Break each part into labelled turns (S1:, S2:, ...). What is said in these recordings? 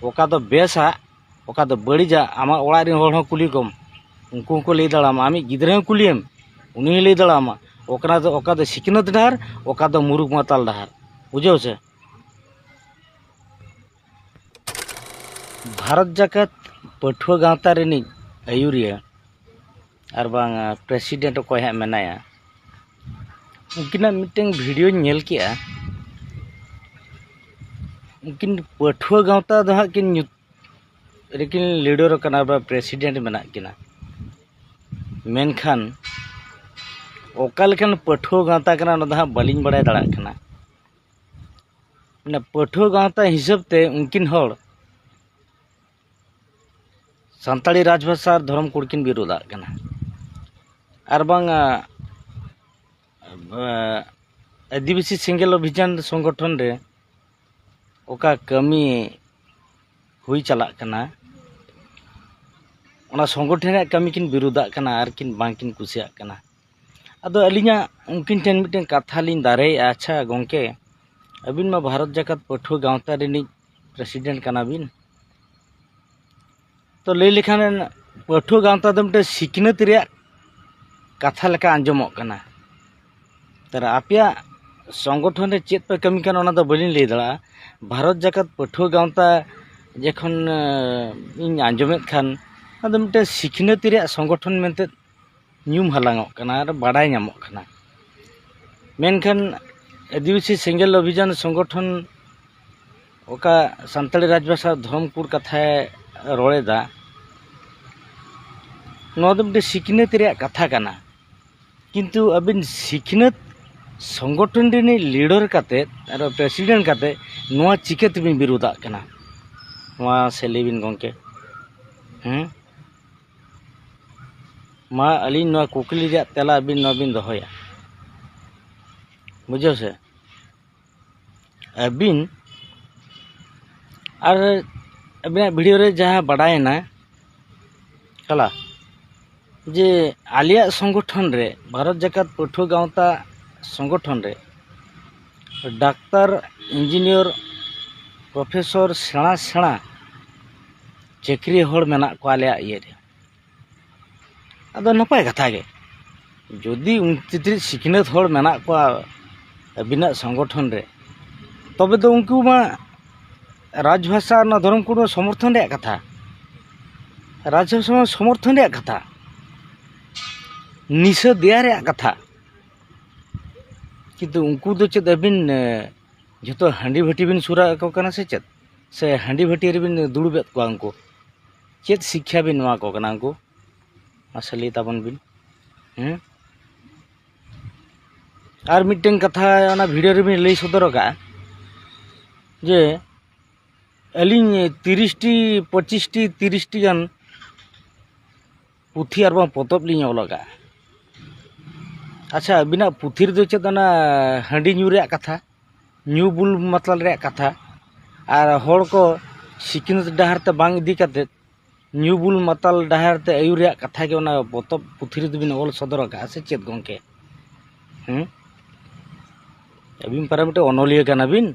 S1: ओका दो बेसा ओका दो बड़ीजा आमा ओड़ा रिन होड़ कुली कम उनको को लई दाड़ामा आमी गिद्रे कुलियम उनी लई दाड़ामा ओका दो सिकनत डाहार ओका दो मुरुक माताल डाहार बुझो से भारत जाकत पठुआ गावता रिनी आयुरिया और बांग प्रेसिडेंट को है मेनाया उनकिना मिटेंग वीडियो नेल किया उनकिन पठुआ गावता दो हां किन लेकिन लीडर कना बा प्रेसिडेंट मेना किना मेनखान ओकालकन पठुआ गावता कना न दहा बलिंग बड़ाय दड़ा कना ना पठुआ गावता हिसाब ते उनकिन होड़ सान्ताड़ी राजभाषा और धर्म कुड़किन विरोधा कना और बांग आदिवासी सेंगेल अभियान संगठन रे ओका कमी हुई चला कना ओना संगठन रे कमी किन विरोधा कना और किन बांकिन कुसिया कना अदो अलिया उनकिन ठेन मिटेन कथा लिन दारे अच्छा गोंके अबिन मा भारत जाकत पठुआ गावता रिनी प्रेसिडेंट कना बिन तो लई लेखान पठुआ गावता दो मिटे सिकनत रे कथा लेका आंजमोग कना तर आपया संगठन रे चेत पे कमी कना ओना दो बलिन लई दड़ा भारत जाकत पठुआ गावता जखन इन आंजमेत खान अदो मिटे सिकनत रे संगठन मेनते न्यूम हलांगोग कना और बाडाय नामोग कना मेनखान आदिवासी सेंगेल अभियान संगठन ओका सान्ताड़ी राजभाषा धर्मपुर कथा रोड़ेदा मिटे सिकनत रे कथा कना किंतु अबिन सिकनत संगठन रे लीडर काते और प्रेसिडेंट काते नोआ चिके तबिन विरोधा कना नोआ से लेबिन गोंके मा अलिन नोआ कुकली रे तेला अबिन नोबिन दोहया बुझो से अबिन और अबिना वीडियो रे जहाँ बड़ायना कला जे आलिया संगठन रे भारत जाकत पठुआ गावता संगठन रे डाक्तर इंजीनियर प्रोफेसर सेना सेना चाकरी होड़ मेना को आलिया ये रे अदो नपाय कथा गे जदि उनती सिकनत होड़ मेना को अबिना संगठन रे तबे तो उनको मा राजभाषा ना धर्म को समर्थन रे कथा राजभाषा समर्थन रे कथा निशा दिया रे कथा किंतु उनको दो चेत अबिन जो हांडी भाटी बिन सुरा को कना से चेत से हांडी भाटी रे बिन दुड़बेत को उनको चेत शिक्षा बिन नवा को कना उनको असली ताबन बिन और मिटेन कथा ओना वीडियो रे बिन लई सदर का जे अलिन 30 गान पुथी और पतब लिंग ओलगा अच्छा अबिना पुथी रे चेत ना हांडी न्यू रे कथा न्यू बुल मतल रे कथा और होड़ को सिकनत डाहर ते बांग इदी काते न्यू बुल मतल डाहर ते आयु रे कथा के ओना पतब पुथी रे बिन ओल सदर का से चेत गोंके अबिन पारामिटे अनलिया कना बिन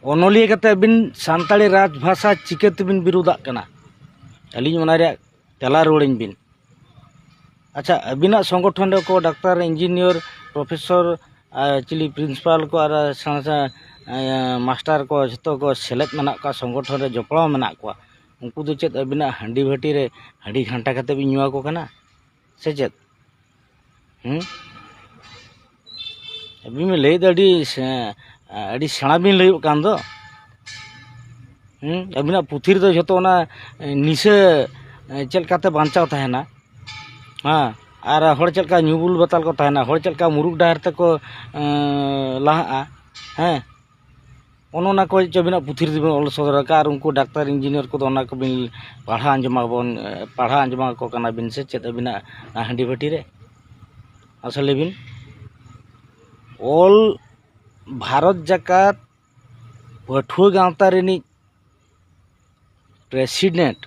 S1: अनलिया कते अबिन सान्ताड़ी राजभाषा चिकेते बिन विरोधा कना अलिन ओना रे तेला रोड़िन बिन अच्छा अबिना संगठन को डाक्टर इंजीनियर प्रोफेसर चिली प्रिंसिपाल को और मास्टर को जो को सेलेद मेना को संगठन रे जपड़ा मेना को उनको दो चेत अबिना हांडी भाटी रे हांडी घंटा कते बिन नुआ को कना से चेत अभी में लई दड़ी अड़ी सेना बिन लई कान दो अबिना पुथी रे जो ना निशा चल काते बांचाव थाना हाँ और हर चलका न्यूबुल बताल को तहना हर चलका मुरुक डाहर तक को लहा हैं ओना को चबिना पुथी रे बिन ओल सदर का और उनको डाक्टर इंजीनियर को ओना को बिन पढ़ा अंजमा को कना बिन से चेत अबिना हांडी भाटी रे असले बिन ओल भारत जाकत पठुआ गावता रिनी प्रेसिडेंट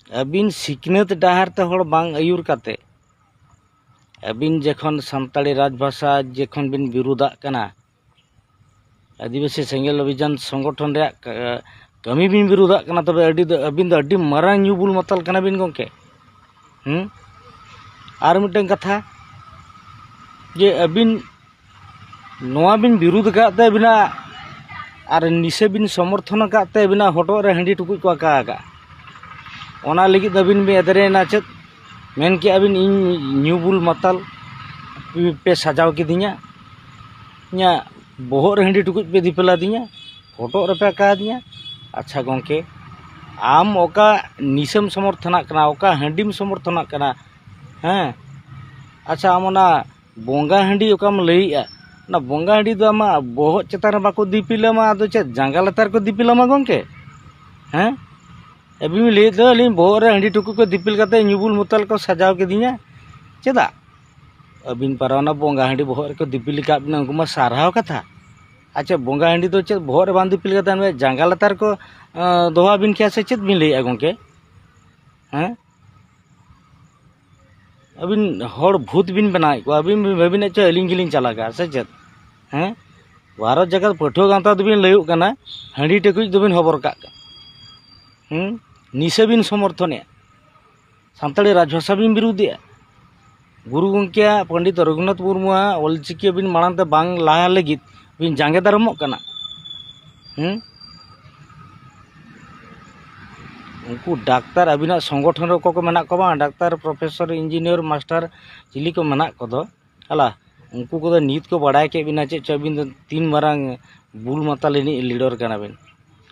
S1: अबिन सिकनत डाहर ते होड़ बांग आयुर काते अबिन जखन सान्ताड़ी राजभाषा जखन बिन विरोधा कना आदिवासी सेंगेल अभियान संगठन रे कमी बिन विरोधा कना तबे अबिन दो अड्डी मारांग ᱧᱩ बुल माताल कना बिन गोंके आर मिटन कथा जे अबिन नोआ बिन विरोध काते बिना आर निसे बिन समर्थन काते बिना हटो रे हंडी टुकुज को आका ओना लगी अबिन बे एदरेना चेत मेन के अबिन इन ᱧᱩ बुल माताल पे सजाव किदिया nya bohok रे हंडी टुकुज पे दिपला दिया फोटो रे पे आका दिया अच्छा गोंके आम ओका निसम समर्थना कना ओका हंडीम समर्थना कना हाँ अच्छा आम ओना बोंगा हंडी ओकाम लईया ना बोंगा हंडी दो आमा बोहत चेतान बाको दिपिलामा आदो चे जांगा लतार को दिपिलामा गोंके हाँ अभी मैं ले दो अली बोहत रे हंडी टुकु को दिपिल करते ᱧᱩ बुल माताल को सजाव के दिया चेदा अबिन पारावना बोंगा हंडी बोहत रे को दिपिल का बिना उनको मा साराव कथा अच्छा बोंगा हंडी तो चेत बोहत रे बांध दिपिल करते में जांगा लतार को दोहा बिन क्या से चेत बिन ले गोंके हाँ अबिन हर भूत बिन बनाए को अबिन भाबिन चे अलिंग गिलिंग चलागा से चेत हाँ भारत जगत पठो गांता दुबिन लयुक कना हंडी टेकुज दुबिन खबर का निसे बिन समर्थने सानताड़ी राजभाषा बिन विरोधी गुरु गंके पंडित रघुनाथ मुर्मू ऑलचिकी बिन मांगते बांग लाहा लगित बिन जांगे दारमोग कना उनको डाक्तार अबिना संगठन को मेना को बा डाक्तार प्रोफेसर इंजीनियर मास्टर चिली को मेना को दो हला उनको को नीत को बढ़ाए के बिना चे अबिन दो 3 मारांग बुल माताल लीडर कना बिन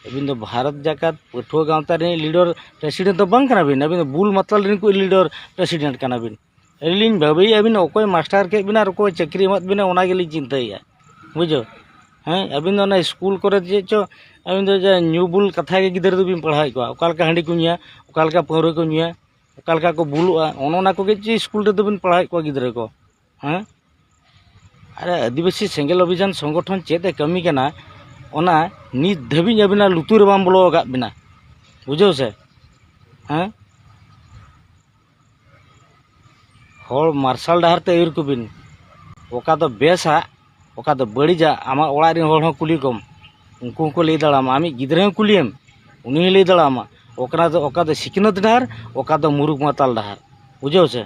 S1: अबिन दो भारत जाकात पठुआ गांवता रे लीडर प्रेसिडेंट तो बंग कना बिन अबिन बुल माताल रे को लीडर प्रेसिडेंट कना बिन एलिन भाबी अबिन ओकोय मास्टर के बिना रको चक्री मत बिना ओना गेली चिंताया बुझो हाँ अबिन दो ना स्कूल करे जे चो अबिन दो ᱧᱩ बुल कथा के गिदर दो बिन पढ़ाई को ओकालका हंडी को ᱧᱩᱭᱟ ओकालका पौरे को ᱧᱩᱭᱟ ओकालका को बुलुआ ओनोना को जे स्कूल रे दो बिन पढ़ाई को गिदर को हाँ अरे आदिवासी सेंगेल अभियान संगठन चेत कमी कना ओना नित धबी अबिना लुतुर बाम बोलो गा बिना बुझो से हाँ हर मार्शल डहार ते इर को बिन ओका तो बेसा ओका तो बड़ीजा आमा ओड़ा रे हर कुली कम उनको को ले दाड़ामा आमी गिदरे कुलियम उनी ले दाड़ामा ओका तो सिकनत डहार ओका तो मुरुक माताल डहार बुझो से